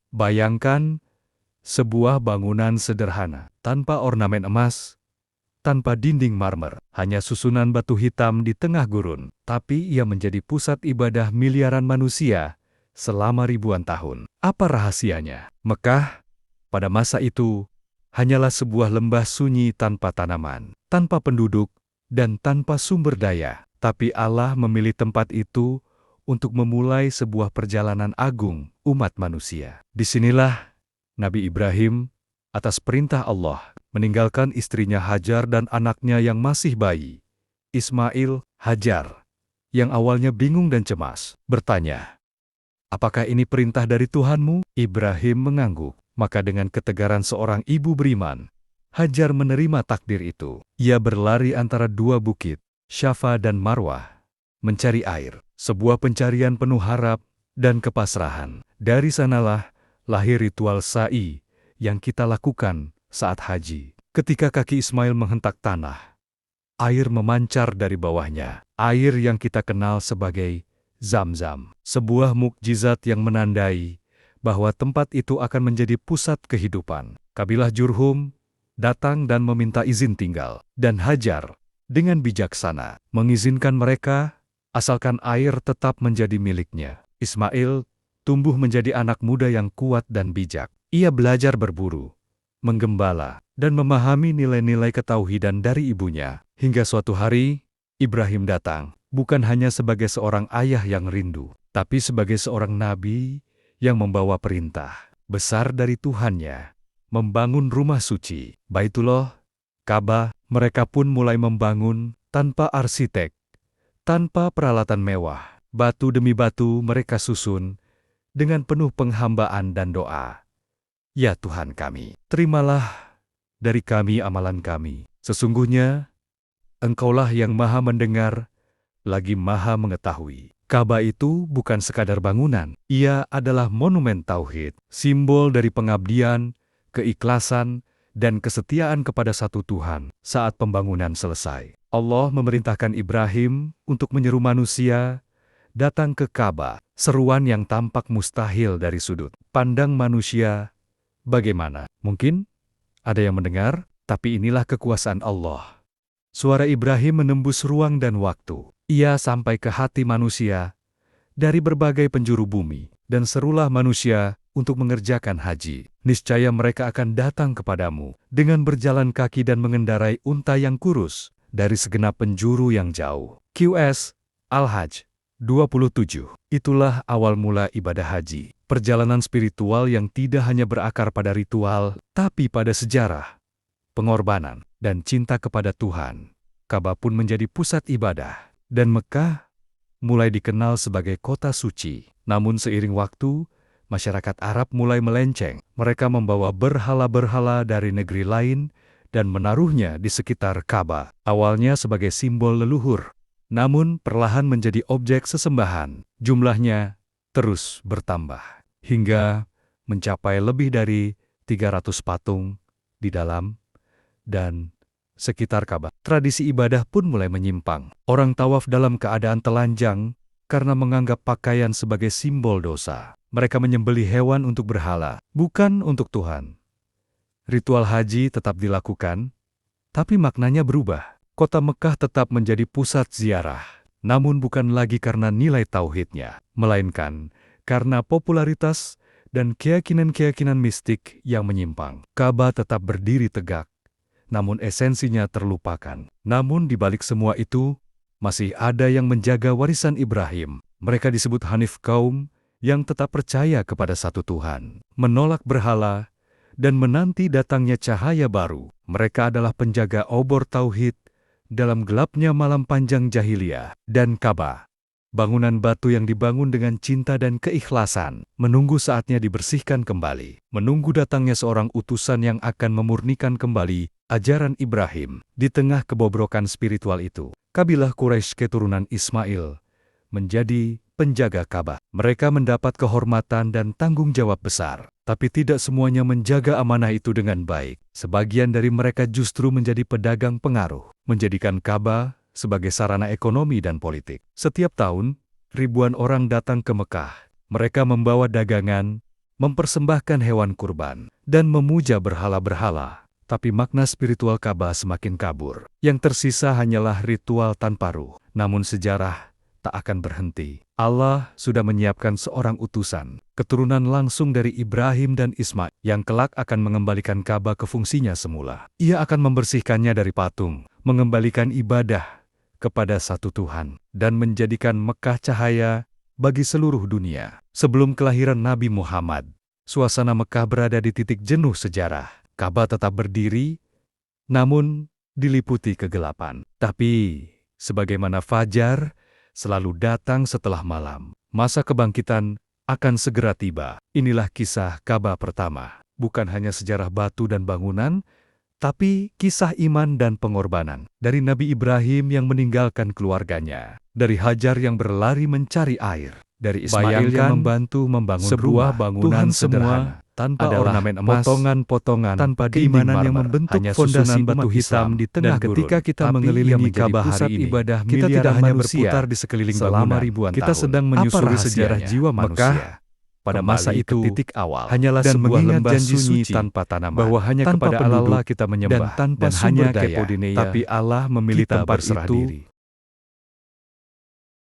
Bayangkan sebuah bangunan sederhana, tanpa ornamen emas, tanpa dinding marmer, hanya susunan batu hitam di tengah gurun. Tapi ia menjadi pusat ibadah miliaran manusia selama ribuan tahun. Apa rahasianya? Mekah, pada masa itu, hanyalah sebuah lembah sunyi tanpa tanaman, tanpa penduduk, dan tanpa sumber daya. Tapi Allah memilih tempat itu untuk memulai sebuah perjalanan agung umat manusia. Disinilah Nabi Ibrahim, atas perintah Allah, meninggalkan istrinya Hajar dan anaknya yang masih bayi, Ismail. Hajar, yang awalnya bingung dan cemas, bertanya, "Apakah ini perintah dari Tuhanmu?" Ibrahim mengangguk. Maka dengan ketegaran seorang ibu beriman, Hajar menerima takdir itu. Ia berlari antara dua bukit, Syafa dan Marwah, mencari air. Sebuah pencarian penuh harap dan kepasrahan. Dari sanalah lahir ritual sa'i yang kita lakukan saat haji. Ketika kaki Ismail menghentak tanah, air memancar dari bawahnya. Air yang kita kenal sebagai Zam-Zam. Sebuah mukjizat yang menandai bahwa tempat itu akan menjadi pusat kehidupan. Kabilah Jurhum datang dan meminta izin tinggal. Dan Hajar, dengan bijaksana, mengizinkan mereka asalkan air tetap menjadi miliknya. Ismail tumbuh menjadi anak muda yang kuat dan bijak. Ia belajar berburu, menggembala, dan memahami nilai-nilai ketauhidan dari ibunya. Hingga suatu hari, Ibrahim datang, bukan hanya sebagai seorang ayah yang rindu, tapi sebagai seorang nabi yang membawa perintah besar dari Tuhannya, membangun rumah suci, Baitullah, Ka'bah. Mereka pun mulai membangun tanpa arsitek, tanpa peralatan mewah. Batu demi batu mereka susun dengan penuh penghambaan dan doa. Ya Tuhan kami, terimalah dari kami amalan kami. Sesungguhnya, Engkaulah yang maha mendengar, lagi maha mengetahui. Ka'bah itu bukan sekadar bangunan. Ia adalah monumen tauhid, simbol dari pengabdian, keikhlasan, dan kesetiaan kepada satu Tuhan. Saat pembangunan selesai, Allah memerintahkan Ibrahim untuk menyeru manusia datang ke Ka'bah. Seruan yang tampak mustahil dari sudut pandang manusia. Bagaimana? Mungkin ada yang mendengar, tapi inilah kekuasaan Allah. Suara Ibrahim menembus ruang dan waktu. Ia sampai ke hati manusia dari berbagai penjuru bumi, dan serulah manusia untuk mengerjakan haji. Niscaya mereka akan datang kepadamu dengan berjalan kaki dan mengendarai unta yang kurus dari segenap penjuru yang jauh. QS Al-Hajj 27. Itulah awal mula ibadah haji. Perjalanan spiritual yang tidak hanya berakar pada ritual, tapi pada sejarah, pengorbanan, dan cinta kepada Tuhan. Ka'bah pun menjadi pusat ibadah, dan Mekah mulai dikenal sebagai kota suci. Namun seiring waktu, masyarakat Arab mulai melenceng. Mereka membawa berhala-berhala dari negeri lain dan menaruhnya di sekitar Ka'bah. Awalnya sebagai simbol leluhur, namun perlahan menjadi objek sesembahan. Jumlahnya terus bertambah, hingga mencapai lebih dari 300 patung di dalam dan sekitar Ka'bah. Tradisi ibadah pun mulai menyimpang. Orang tawaf dalam keadaan telanjang karena menganggap pakaian sebagai simbol dosa. Mereka menyembelih hewan untuk berhala, bukan untuk Tuhan. Ritual haji tetap dilakukan, tapi maknanya berubah. Kota Mekah tetap menjadi pusat ziarah, namun bukan lagi karena nilai tauhidnya, melainkan karena popularitas dan keyakinan-keyakinan mistik yang menyimpang. Ka'bah tetap berdiri tegak, namun esensinya terlupakan. Namun di balik semua itu, masih ada yang menjaga warisan Ibrahim. Mereka disebut Hanif, kaum yang tetap percaya kepada satu Tuhan, menolak berhala, dan menanti datangnya cahaya baru. Mereka adalah penjaga obor tauhid dalam gelapnya malam panjang jahiliyah. Dan Ka'bah, bangunan batu yang dibangun dengan cinta dan keikhlasan, menunggu saatnya dibersihkan kembali, menunggu datangnya seorang utusan yang akan memurnikan kembali ajaran Ibrahim. Di tengah kebobrokan spiritual itu, kabilah Quraisy keturunan Ismail menjadi penjaga Ka'bah. Mereka mendapat kehormatan dan tanggung jawab besar, tapi tidak semuanya menjaga amanah itu dengan baik. Sebagian dari mereka justru menjadi pedagang pengaruh, menjadikan Ka'bah sebagai sarana ekonomi dan politik. Setiap tahun, ribuan orang datang ke Mekah. Mereka membawa dagangan, mempersembahkan hewan kurban, dan memuja berhala-berhala. Tapi makna spiritual Ka'bah semakin kabur. Yang tersisa hanyalah ritual tanpa ruh. Namun sejarah tak akan berhenti. Allah sudah menyiapkan seorang utusan, keturunan langsung dari Ibrahim dan Ismail, yang kelak akan mengembalikan Ka'bah ke fungsinya semula. Ia akan membersihkannya dari patung, mengembalikan ibadah kepada satu Tuhan, dan menjadikan Mekah cahaya bagi seluruh dunia. Sebelum kelahiran Nabi Muhammad, suasana Mekah berada di titik jenuh sejarah. Ka'bah tetap berdiri, namun diliputi kegelapan. Tapi, sebagaimana fajar selalu datang setelah malam, masa kebangkitan akan segera tiba. Inilah kisah Ka'bah pertama. Bukan hanya sejarah batu dan bangunan, tapi kisah iman dan pengorbanan. Dari Nabi Ibrahim yang meninggalkan keluarganya, dari Hajar yang berlari mencari air, dari Ismail yang membantu membangun sebuah bangunan Tuhan sederhana, tanpa ornamen emas, potongan-potongan, tanpa keimanan yang membentuk fondasi batu hitam di tengah gurun. Ketika kita mengelilingi Ka'bah hari ini, ibadah kita tidak hanya berputar di sekeliling selama ribuan tahun. Kita sedang menyusuri sejarah jiwa manusia. Pada masa itu, titik awal hanyalah sebuah lembah sunyi tanpa tanaman, bahwa hanya kepada Allah kita menyembah, dan tanpa hanya daya, tapi Allah memilih tempat itu